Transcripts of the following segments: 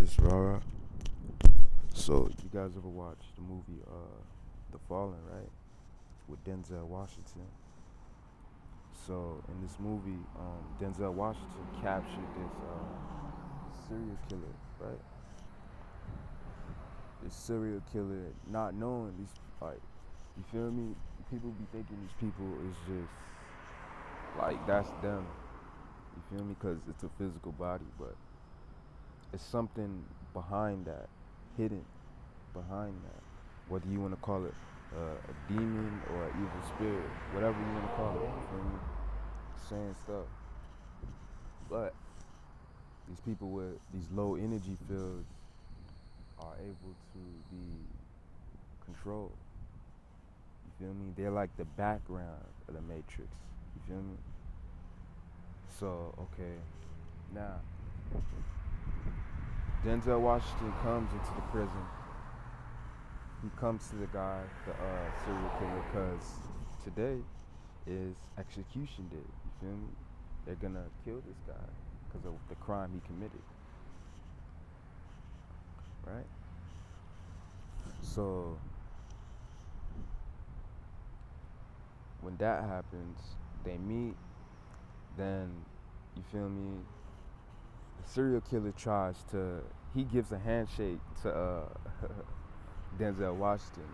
This Rara. So you guys ever watched the movie The Fallen, right? With Denzel Washington. So in this movie, Denzel Washington captured this serial killer, right? This serial killer, not knowing these, like, you feel me? People be thinking these people is just like that's them. You feel me? Because it's a physical body, but it's something behind that, hidden behind that. Whether you want to call it a demon or an evil spirit, whatever you want to call it. You feel me? Saying stuff. But these people with these low energy fields are able to be controlled. You feel me? They're like the background of the matrix. You feel me? So, okay, now Denzel Washington comes into the prison. He comes to the guy, the serial killer, because today is execution day. You feel me? They're gonna kill this guy because of the crime he committed. Right? So when that happens, they meet. Then you feel me? The serial killer tries to. He gives a handshake to Denzel Washington.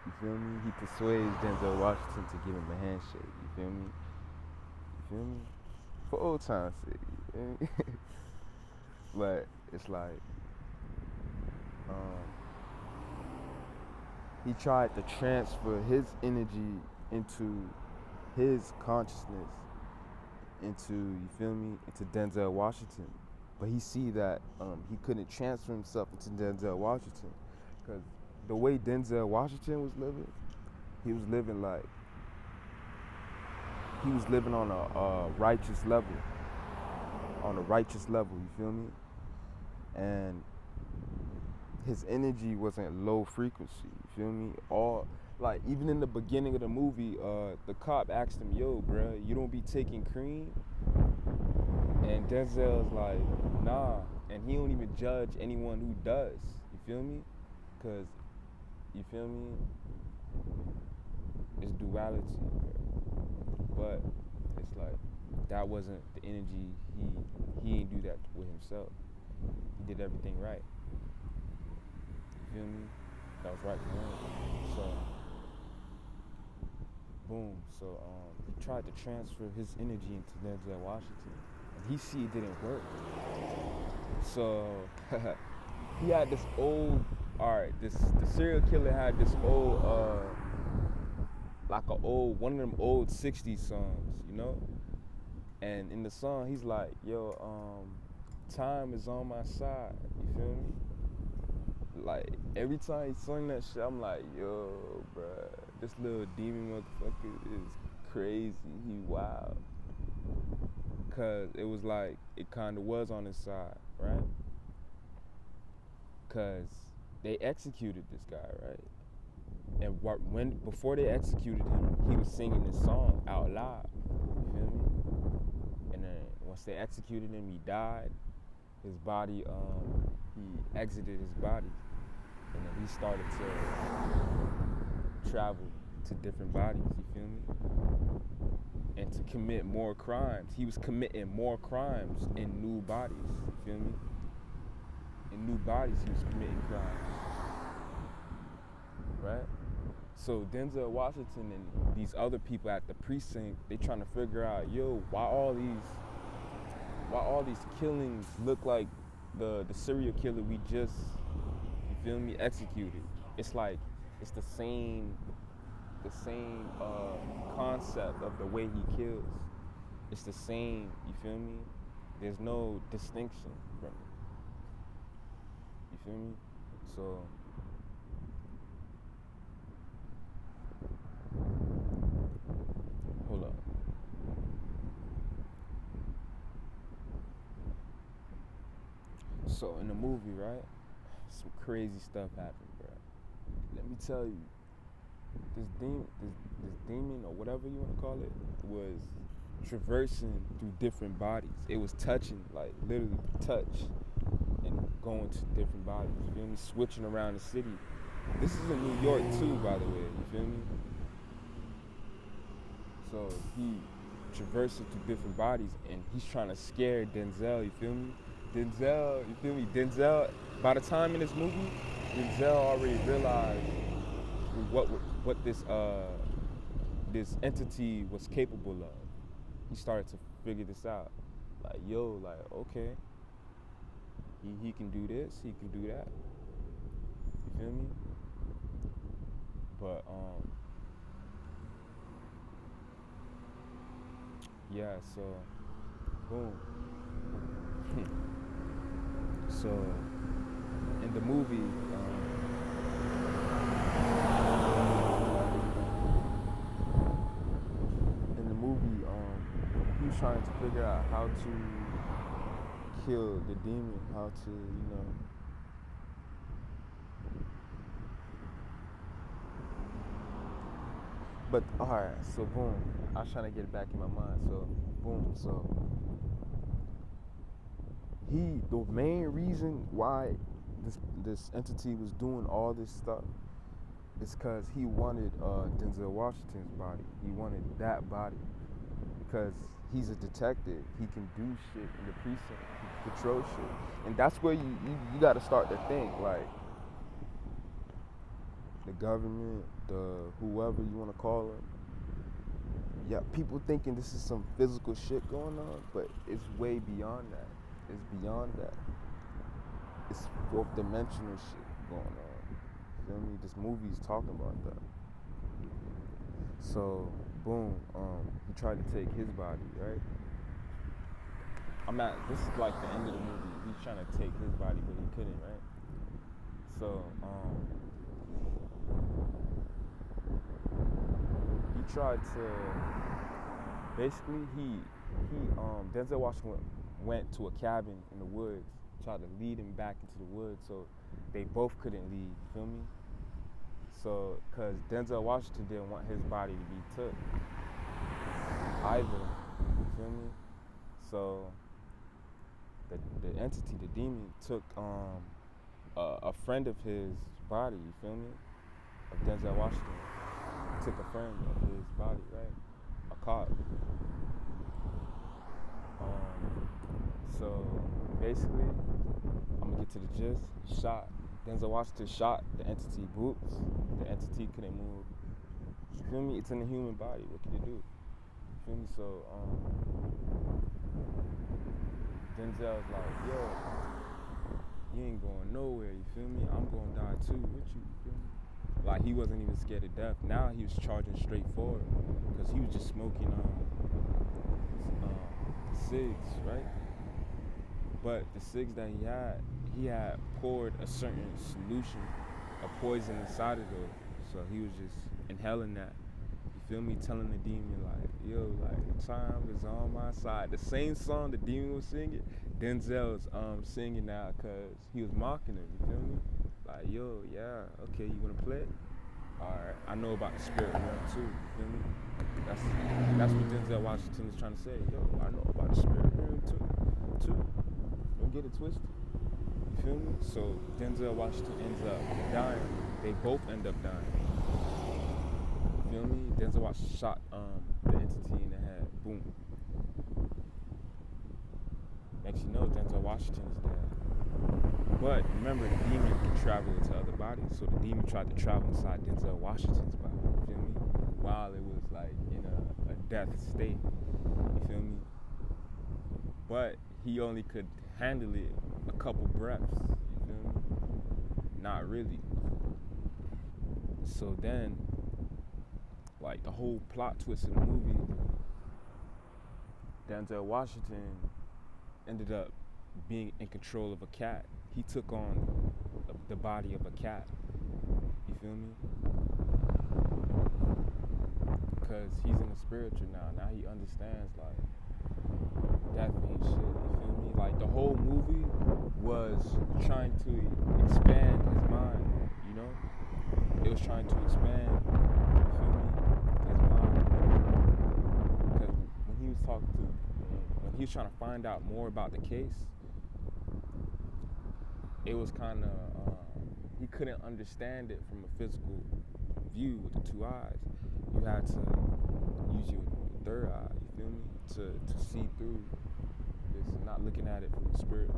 You feel me? He persuades Denzel Washington to give him a handshake. You feel me? You feel me? For old time's sake. You feel me? But it's like um, he tried to transfer his energy into his consciousness into, you feel me, into Denzel Washington. But he see that he couldn't transfer himself into Denzel Washington because the way Denzel Washington was living, he was living like he was living on a righteous level, you feel me? And his energy wasn't low frequency, you feel me? All like even in the beginning of the movie, the cop asked him, "Yo, bruh, you don't be taking cream?" And Denzel's like, "Nah," and he don't even judge anyone who does. You feel me? Cause you feel me? It's duality, but it's like that wasn't the energy. He didn't do that with himself. He did everything right. You feel me? That was right for him. So boom. So he tried to transfer his energy into Denzel Washington, and he see it didn't work. So he had this old. Alright, the serial killer had this old like a old one of them old '60s songs, you know. And in the song, he's like, "Yo, time is on my side." You feel me? Like every time he sung that shit, I'm like, "Yo, bruh, this little demon motherfucker is crazy. He wild." Cause it was like it kind of was on his side, right? Cause they executed this guy, right? And when before they executed him, he was singing this song out loud. You feel me? And then once they executed him, he died. His body, he exited his body, and then he started to travel to different bodies. You feel me? And to commit more crimes. He was committing more crimes in new bodies. You feel me? In new bodies, he was committing crimes. Right? So Denzel Washington and these other people at the precinct, they trying to figure out, yo, why all these killings look like the serial killer we just, you feel me, executed. It's like it's the same concept of the way he kills. It's the same, you feel me? There's no distinction from it. You feel me? So hold up. So in the movie, right, some crazy stuff happened, bro. Let me tell you, this demon or whatever you want to call it was traversing through different bodies. It was touching, like literally touch, and and going to different bodies. You feel me? Switching around the city. This is in New York too, by the way. You feel me? So he traverses through different bodies, and he's trying to scare Denzel. You feel me? Denzel, you feel me? Denzel. By the time in this movie, Denzel already realized what this entity was capable of. He started to figure this out. Like, yo, like, okay, he can do this, he can do that. You feel me? But yeah, so boom. So in the movie, he was trying to figure out how to kill the demon, how to, But alright, so boom. I was trying to get it back in my mind. So boom. So the main reason why this entity was doing all this stuff is because he wanted Denzel Washington's body. He wanted that body because he's a detective. He can do shit in the precinct. He can control shit, and that's where you got to start to think like the government, the whoever you want to call them. Yeah, people thinking this is some physical shit going on, but it's way beyond that. It's beyond that. It's fourth dimensional shit going on. You feel me? This movie's talking about that. So, boom, he tried to take his body, right? This is like the end of the movie. He's trying to take his body, but he couldn't, right? So, he tried to, basically, Denzel Washington went to a cabin in the woods, tried to lead him back into the woods so they both couldn't leave, you feel me? So, because Denzel Washington didn't want his body to be took either, you feel me? So, the entity, the demon, took a friend of his body, you feel me? Of Denzel Washington. Took a friend of his body, right? A cop. So basically, I'm gonna get to the gist. Shot. Denzel Washington shot the entity boots. The entity couldn't move. You feel me? It's in the human body. What can it do? You feel me? So Denzel's like, yo, you ain't going nowhere. You feel me? I'm gonna die too with you. You feel me? Like, he wasn't even scared of death. Now he was charging straight forward because he was just smoking cigs, right? But the cigs that he had poured a certain solution of poison inside of those. So he was just inhaling that. You feel me? Telling the demon like, yo, like, time is on my side. The same song the demon was singing, Denzel's singing now because he was mocking him. You feel me? Like, yo, yeah, okay, you wanna play? Alright, I know about the spirit realm too, you feel me? That's what Denzel Washington is trying to say. Yo, I know about the spirit realm too. Don't get it twisted. You feel me? So Denzel Washington ends up dying. They both end up dying. You feel me? Denzel Washington shot the entity in the head. Boom. Next you know, Denzel Washington is dead. But remember, the demon can travel into other bodies, so the demon tried to travel inside Denzel Washington's body, you feel me? While it was like in a death state, you feel me? But he only could handle it a couple breaths, you feel me? Not really. So then, like, the whole plot twist of the movie, Denzel Washington ended up being in control of a cat. He took on the body of a cat. You feel me? Because he's in the spiritual now. Now he understands, like, death ain't shit. You feel me? Like, the whole movie was trying to expand his mind, you know? It was trying to expand, you feel me, his mind. Because when he was trying to find out more about the case, it was kind of he couldn't understand it from a physical view with the two eyes. You had to use your third eye. You feel me? To see through this, not looking at it from a spirit.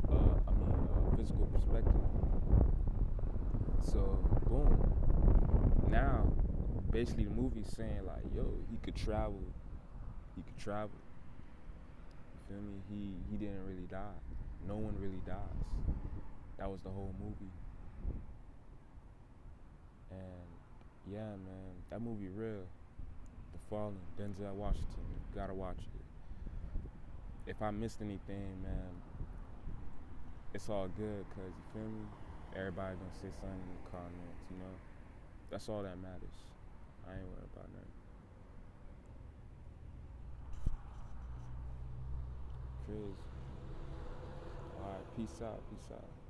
Physical perspective. So boom. Now, basically, the movie's saying like, yo, he could travel. He could travel. You feel me? He didn't really die. No one really dies. That was the whole movie. And yeah, man, that movie real. The Fallen, Denzel Washington. You gotta watch it. If I missed anything, man, it's all good, cause you feel me? Everybody gonna say something in the comments, you know? That's all that matters. I ain't worried about nothing. Crazy. Alright, peace out, peace out.